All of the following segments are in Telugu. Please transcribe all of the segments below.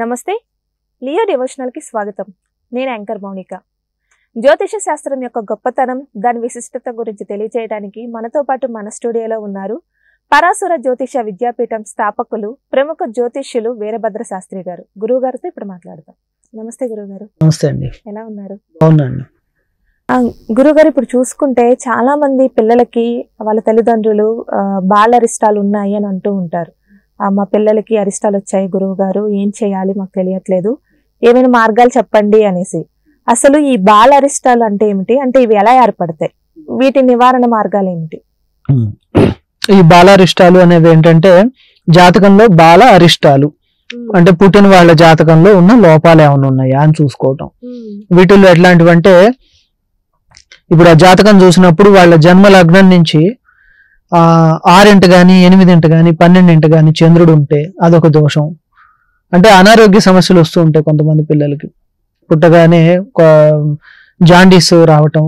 నమస్తే లియో డివోషనల్ కి స్వాగతం. నేను యాంకర్ మౌనిక. జ్యోతిష శాస్త్రం యొక్క గొప్పతనం, దాని విశిష్టత గురించి తెలియజేయడానికి మనతో పాటు మన స్టూడియోలో ఉన్నారు పరాశుర జ్యోతిష విద్యాపీఠం స్థాపకులు, ప్రముఖ జ్యోతిష్యులు వీరభద్ర శాస్త్రి గారు. గురువు గారితో ఇప్పుడు మాట్లాడదాం. నమస్తే గురువు గారు. నమస్తే అండి. ఎలా ఉన్నారు? బాగున్నాను గురుగారు. ఇప్పుడు చూసుకుంటే చాలా మంది పిల్లలకి వాళ్ళ తల్లిదండ్రులు బాలరిష్టాలు ఉన్నాయి అని అంటూ ఉంటారు. మా పిల్లలకి అరిష్టాలు వచ్చాయి గురువు గారు, ఏం చేయాలి మాకు తెలియట్లేదు, ఏమైనా మార్గాలు చెప్పండి అనేసి. అసలు ఈ బాల అరిష్టాలు అంటే ఏమిటి, అంటే ఇవి ఎలా ఏర్పడతాయి, వీటి నివారణ మార్గాలు ఏమిటి? ఈ బాల అరిష్టాలు అనేవి ఏంటంటే జాతకంలో బాల అరిష్టాలు అంటే పుట్టిన వాళ్ళ జాతకంలో ఉన్న లోపాలు ఏమైనా ఉన్నాయా అని చూసుకోవటం. వీటిల్లో ఎట్లాంటివంటే ఇప్పుడు ఆ జాతకం చూసినప్పుడు వాళ్ళ జన్మ లగ్నం నుంచి 6 గాని 8 గాని 12 గాని చంద్రుడు ఉంటే అదొక దోషం. అంటే అనారోగ్య సమస్యలు వస్తూ ఉంటాయి కొంతమంది పిల్లలకి. పుట్టగానే జాండీస్ రావటం,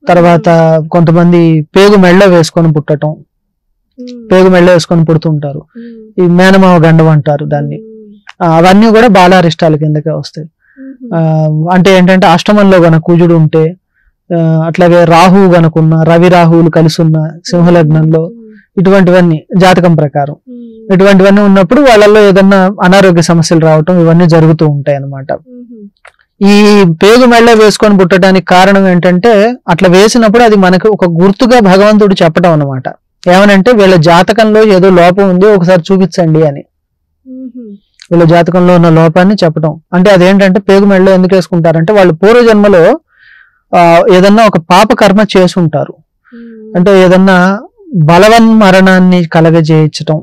తర్వాత కొంతమంది పేగు మెళ్ళ వేసుకొని పుట్టటం, పేగు మెళ్ళ వేసుకొని పుడుతుంటారు. ఈ మేనమావ గండం అంటారు దాన్ని. అవన్నీ కూడా బాలారిష్టాల కిందకే వస్తాయి. అంటే ఏంటంటే అష్టమంలో గనక కుజుడు ఉంటే, అట్లాగే రాహువు గనుకున్న, రవి రాహువులు కలిసి ఉన్న సింహలగ్నంలో, ఇటువంటివన్నీ జాతకం ప్రకారం ఇటువంటివన్నీ ఉన్నప్పుడు వాళ్ళల్లో ఏదన్నా అనారోగ్య సమస్యలు రావటం ఇవన్నీ జరుగుతూ ఉంటాయి అన్నమాట. ఈ పేగు మెళ్ళ వేసుకొని పుట్టడానికి కారణం ఏంటంటే అట్లా వేసినప్పుడు అది మనకు ఒక గుర్తుగా భగవంతుడు చెప్పడం అన్నమాట. ఏమనంటే వీళ్ళ జాతకంలో ఏదో లోపం ఉంది, ఒకసారి చూపించండి అని. వీళ్ళ జాతకంలో ఉన్న లోపాన్ని చెప్పడం అంటే అదేంటంటే పేగు మెళ్ళ ఎందుకు వేసుకుంటారంటే వాళ్ళు పూర్వజన్మలో ఏదన్నా ఒక పాప కర్మ చేసి ఉంటారు. అంటే ఏదన్నా బలవన్ మరణాన్ని కలగజేయించటం,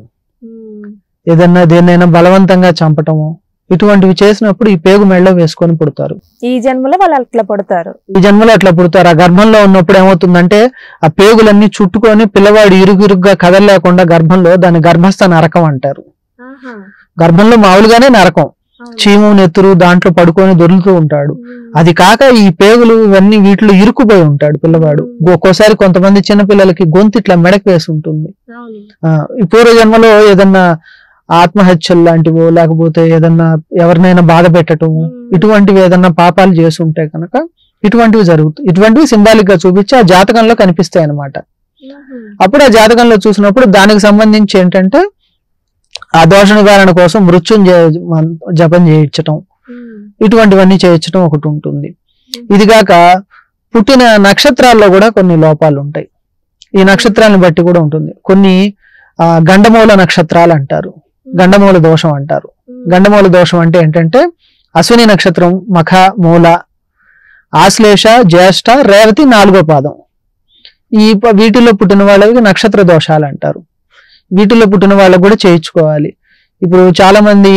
ఏదన్నా దేన్నైనా బలవంతంగా చంపటము, ఇటువంటివి చేసినప్పుడు ఈ పేగు మెళ్ళ వేసుకొని పుడతారు. ఈ జన్మలో వాళ్ళు అట్లా పుడతారు. ఈ జన్మలో అట్లా పుడతారు. ఆ గర్భంలో ఉన్నప్పుడు ఏమవుతుందంటే ఆ పేగులన్నీ చుట్టుకొని పిల్లవాడు ఇరుగురుగ్గా కదలలేకుండా గర్భంలో దాన్ని గర్భస్థ నరకం అంటారు. గర్భంలో మామూలుగానే నరకం, చీము నెత్తురు దాంట్లో పడుకొని దొరులుతూ ఉంటాడు. అది కాక ఈ పేగులు ఇవన్నీ వీటిలో ఇరుక్కుపోయి ఉంటాడు పిల్లవాడు. ఒక్కోసారి కొంతమంది చిన్నపిల్లలకి గొంతు ఇట్లా మెడకు వేసి ఉంటుంది. ఈ పూర్వజన్మలో ఏదన్నా ఆత్మహత్యలు లాంటివో లేకపోతే ఏదన్నా ఎవరినైనా బాధ పెట్టటము, ఇటువంటివి ఏదన్నా పాపాలు చేసి ఉంటే కనుక ఇటువంటివి జరుగుతాయి. ఇటువంటివి సింబాలిక్ గా చూపించి ఆ జాతకంలో కనిపిస్తాయి అన్నమాట. అప్పుడు ఆ జాతకంలో చూసినప్పుడు దానికి సంబంధించి ఏంటంటే ఆ దోష నివారణ కోసం మృత్యుంజయ జపం చేయించటం, ఇటువంటివన్నీ చేయించడం ఒకటి ఉంటుంది. ఇదిగాక పుట్టిన నక్షత్రాల్లో కూడా కొన్ని లోపాలు ఉంటాయి. ఈ నక్షత్రాలను బట్టి కూడా ఉంటుంది. కొన్ని గండమూల నక్షత్రాలు అంటారు, గండమూల దోషం అంటారు. గండమూల దోషం అంటే ఏంటంటే అశ్విని నక్షత్రం, మఖ, మూల, ఆశ్లేష, జ్యేష్ఠ, రేవతి 4వ పాదం, వీటిల్లో పుట్టిన వాళ్ళకి నక్షత్ర దోషాలు అంటారు. వీటిల్లో పుట్టిన వాళ్ళకు కూడా చేయించుకోవాలి. ఇప్పుడు చాలా మంది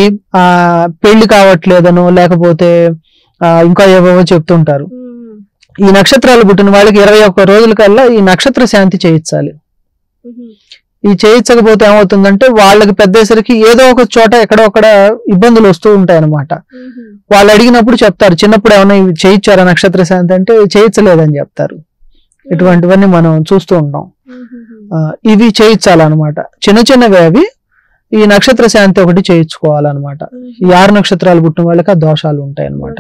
పెళ్లి కావట్లేదనో లేకపోతే ఇంకా ఏవేవో చెప్తుంటారు. ఈ నక్షత్రాలు పుట్టిన వాళ్ళకి 21 రోజుల కల్లా ఈ నక్షత్ర శాంతి చేయించాలి. ఈ చేయించకపోతే ఏమవుతుందంటే వాళ్ళకి పెద్దేసరికి ఏదో ఒక చోట ఎక్కడో అక్కడ ఇబ్బందులు వస్తూ ఉంటాయి అన్నమాట. వాళ్ళు అడిగినప్పుడు చెప్తారు, చిన్నప్పుడు ఏమైనా చేయించారా నక్షత్ర శాంతి అంటే చేయించలేదని చెప్తారు. ఇటువంటివన్నీ మనం చూస్తూ ఉంటాం. ఇవి చేయించాలన్నమాట. చిన్న చిన్నవి అవి. ఈ నక్షత్ర శాంతి ఒకటి చేయించుకోవాలన్నమాట. ఈ 6 నక్షత్రాలు పుట్టిన వాళ్ళకి ఆ దోషాలు ఉంటాయి అన్నమాట.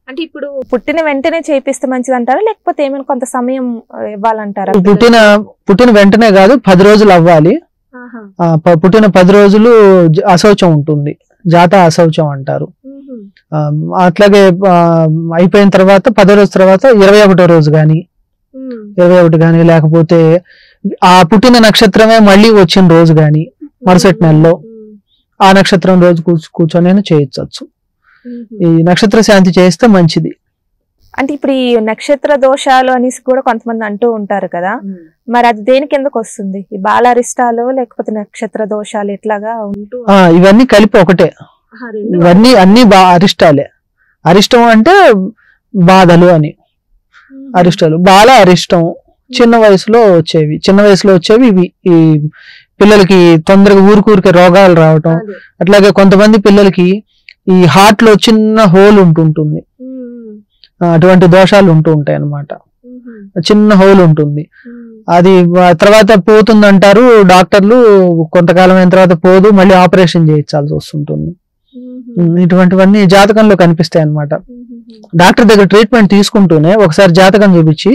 అంటే ఇప్పుడు పుట్టిన వెంటనే చేపిస్తే మంచిది అంటారా, లేకపోతే ఏమైనా కొంత సమయం ఇవ్వాలంటారా? పుట్టిన వెంటనే కాదు, 10 రోజులు అవ్వాలి. పుట్టిన 10 రోజులు అశౌచం ఉంటుంది, జాత అశౌచం అంటారు. అట్లాగే అయిపోయిన తర్వాత 10 రోజుల తర్వాత 21వ రోజు గాని 21 గాని లేకపోతే ఆ పుట్టిన నక్షత్రమే మళ్ళీ వచ్చిన రోజు గాని మరుసటి నెలలో ఆ నక్షత్రం రోజు కూర్చొని చేయొచ్చు. ఈ నక్షత్ర శాంతి చేస్తే మంచిది. అంటే ఇప్పుడు ఈ నక్షత్ర దోషాలు అనేసి కూడా కొంతమంది అంటూ ఉంటారు కదా, మరి అది దేని కిందకు వస్తుంది? ఈ బాలారిష్టాలు లేకపోతే నక్షత్ర దోషాలు ఎట్లాగా ఉంటూ? ఇవన్నీ కలిపి ఒకటే. ఇవన్నీ అన్ని అరిష్టాలే. అరిష్టం అంటే బాధలు అని అరిష్టాలు. బాల అరిష్టం చిన్న వయసులో వచ్చేవి ఇవి. ఈ పిల్లలకి తొందరగా ఊరికే రోగాలు రావటం, అట్లాగే కొంతమంది పిల్లలకి ఈ హార్ట్ లో చిన్న హోల్ ఉంటుంటుంది, అటువంటి దోషాలు ఉంటూ ఉంటాయి అన్నమాట. చిన్న హోల్ ఉంటుంది, అది తర్వాత పోతుందంటారు డాక్టర్లు. కొంతకాలం అయిన తర్వాత పోదు, మళ్ళీ ఆపరేషన్ చేయించాల్సి వస్తుంటుంది. ఇటువంటివన్నీ జాతకంలో కనిపిస్తాయి అన్నమాట. డాక్టర్ దగ్గర ట్రీట్మెంట్ తీసుకుంటూనే ఒకసారి జాతకం చూపించి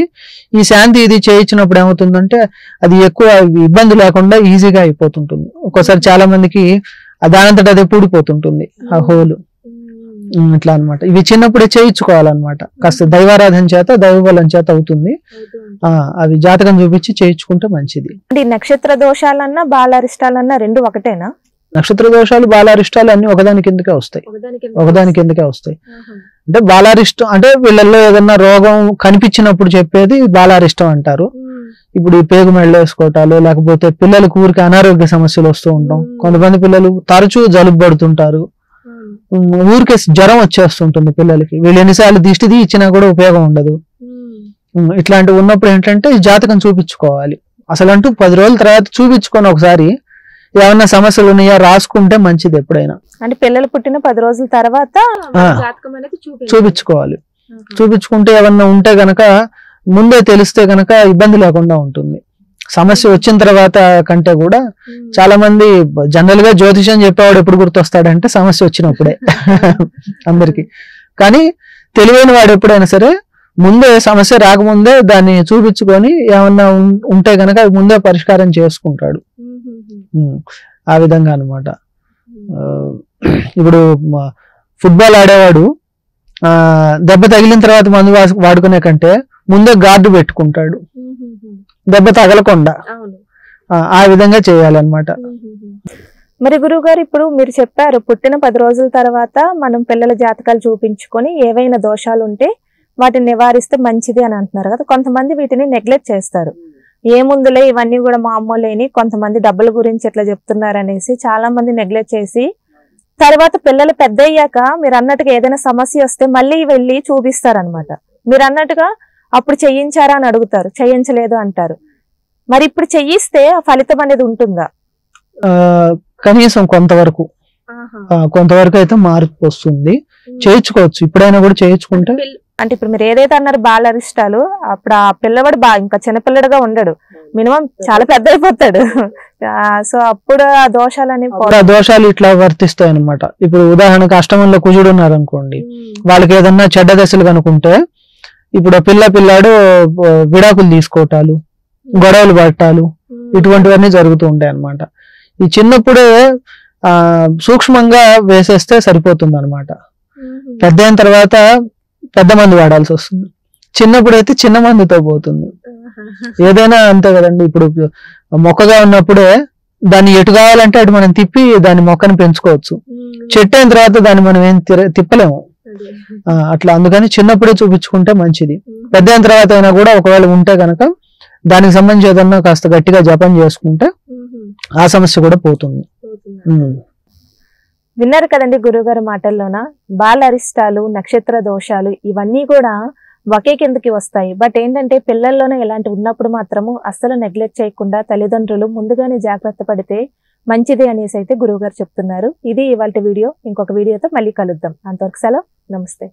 ఈ శాంతి ఇది చేయించినప్పుడు ఏమవుతుందంటే అది ఎక్కువ ఇబ్బంది లేకుండా ఈజీగా అయిపోతుంటుంది. ఒక్కోసారి చాలా మందికి దానంతట అదే పూడిపోతుంటుంది ఆ హోలు. ఇట్లా అన్నమాట. ఇవి చిన్నప్పుడే చేయించుకోవాలన్నమాట. కాస్త దైవారాధన చేత దైవబలం చేత అవుతుంది. అవి జాతకం చూపించి చేయించుకుంటే మంచిది. నక్షత్ర దోషాలన్నా బాలారిష్టాలన్నా రెండు ఒకటేనా? నక్షత్ర దోషాలు బాలారిష్టాలు అన్ని ఒకదాని కిందకే వస్తాయి. అంటే బాలారిష్టం అంటే వీళ్ళల్లో ఏదన్నా రోగం కనిపించినప్పుడు చెప్పేది బాలారిష్టం అంటారు. ఇప్పుడు ఈ పేగు మెడలు వేసుకోవటాలు, లేకపోతే పిల్లలకు ఊరికి అనారోగ్య సమస్యలు వస్తూ ఉంటాం. కొంతమంది పిల్లలు తరచూ జలుబు పడుతుంటారు, ఊరికే జ్వరం వచ్చేస్తుంటుంది పిల్లలకి. వీళ్ళు ఎన్నిసార్లు దిష్టి ఇచ్చినా కూడా ఉపయోగం ఉండదు. ఇట్లాంటివి ఉన్నప్పుడు ఏంటంటే జాతకం చూపించుకోవాలి. అసలు అంటూ 10 రోజుల తర్వాత చూపించుకొని ఒకసారి ఏమన్నా సమస్యలు ఉన్నాయా రాసుకుంటే మంచిది. ఎప్పుడైనా అంటే పిల్లలు పుట్టిన 10 రోజుల తర్వాత చూపించుకోవాలి. చూపించుకుంటే ఏమన్నా ఉంటే గనక ముందే తెలిస్తే గనక ఇబ్బంది లేకుండా ఉంటుంది. సమస్య వచ్చిన తర్వాత కంటే కూడా చాలా మంది జనరల్ గా జ్యోతిషం చెప్పేవాడు ఎప్పుడు గుర్తొస్తాడంటే సమస్య వచ్చినప్పుడే అందరికి. కానీ తెలివైన వాడు ఎప్పుడైనా సరే ముందే సమస్య రాకముందే దాన్ని చూపించుకొని ఏమన్నా ఉంటే గనక ముందే పరిష్కారం చేసుకుంటాడు. ఆ విధంగా అన్నమాట. ఇప్పుడు ఫుట్బాల్ ఆడేవాడు దెబ్బ తగిలిన తర్వాత మందు వాడుకునే కంటే ముందే గార్డు పెట్టుకుంటాడు దెబ్బ తగలకుండా. ఆ విధంగా చేయాలన్నమాట. మరి గురువు గారు, ఇప్పుడు మీరు చెప్పారు పుట్టిన 10 రోజుల తర్వాత మనం పిల్లల జాతకాలు చూపించుకొని ఏవైనా దోషాలు ఉంటే వాటిని నివారిస్తే మంచిది అని అంటున్నారు కదా. కొంతమంది వీటిని నెగ్లెక్ట్ చేస్తారు. ఏముందులే ఇవన్నీ కూడా మామూలేని, కొంతమంది డబ్బుల గురించి ఎట్లా చెప్తున్నారు అనేసి చాలా మంది నెగ్లెక్ట్ చేసి తర్వాత పిల్లలు పెద్ద అయ్యాక మీరు అన్నట్టుగా ఏదైనా సమస్య వస్తే మళ్ళీ వెళ్ళి చూపిస్తారనమాట. మీరు అన్నట్టుగా అప్పుడు చెయ్యించారా అని అడుగుతారు, చెయ్యించలేదు అంటారు. మరి ఇప్పుడు చెయ్యిస్తే ఆ ఫలితం అనేది ఉంటుందా? కనీసం కొంతవరకు అయితే మార్పు వస్తుంది. చేయించుకోవచ్చు, ఇప్పుడైనా కూడా చేయించుకుంటే. అంటే ఇప్పుడు మీరు ఏదైతే అన్నారు బాలరిష్టాలు, అప్పుడు ఆ పిల్లవాడు ఇంకా చిన్నపిల్లడుగా ఉండడు, మినిమం చాలా పెద్ద అయిపోతాడు. సో అప్పుడు ఆ దోషాలు ఇట్లా వర్తిస్తాయి అనమాట. ఇప్పుడు ఉదాహరణకు అష్టమంలో కుజుడు ఉన్నారు అనుకోండి, వాళ్ళకి ఏదన్నా చెడ్డ దశలు కనుకుంటే ఇప్పుడు పిల్లాడు విడాకులు తీసుకోవటాలు, గొడవలు పట్టాలు, ఇటువంటివన్నీ జరుగుతూ ఉంటాయి అన్నమాట. ఈ చిన్నప్పుడే సూక్ష్మంగా వేసేస్తే సరిపోతుంది అనమాట. పెద్ద అయిన తర్వాత పెద్ద మందు వాడాల్సి వస్తుంది. చిన్నప్పుడైతే చిన్న మందుతో పోతుంది. ఏదైనా అంతే కదండి. ఇప్పుడు మొక్కగా ఉన్నప్పుడే దాన్ని ఎటు కావాలంటే అటు మనం తిప్పి దాని మొక్కను పెంచుకోవచ్చు. చెట్టు అయిన తర్వాత దాన్ని మనం ఏం తిప్పలేము అట్లా. అందుకని చిన్నప్పుడే చూపించుకుంటే మంచిది. పెద్ద అయిన తర్వాత అయినా కూడా ఒకవేళ ఉంటే గనక దానికి సంబంధించి ఏదన్నా కాస్త గట్టిగా జపం చేసుకుంటే ఆ సమస్య కూడా పోతుంది. విన్నారు కదండి గురువుగారి మాటల్లోన. బాల అరిష్టాలు, నక్షత్ర దోషాలు ఇవన్నీ కూడా ఒకే కిందకి వస్తాయి. బట్ ఏంటంటే పిల్లల్లోనే ఇలాంటి ఉన్నప్పుడు మాత్రము అస్సలు నెగ్లెక్ట్ చేయకుండా తల్లిదండ్రులు ముందుగానే జాగ్రత్త పడితే మంచిది అనేసి అయితే గురువుగారు చెప్తున్నారు. ఇది ఇవాళ వీడియో. ఇంకొక వీడియోతో మళ్ళీ కలుద్దాం. అంతవరకు సెలవు. నమస్తే.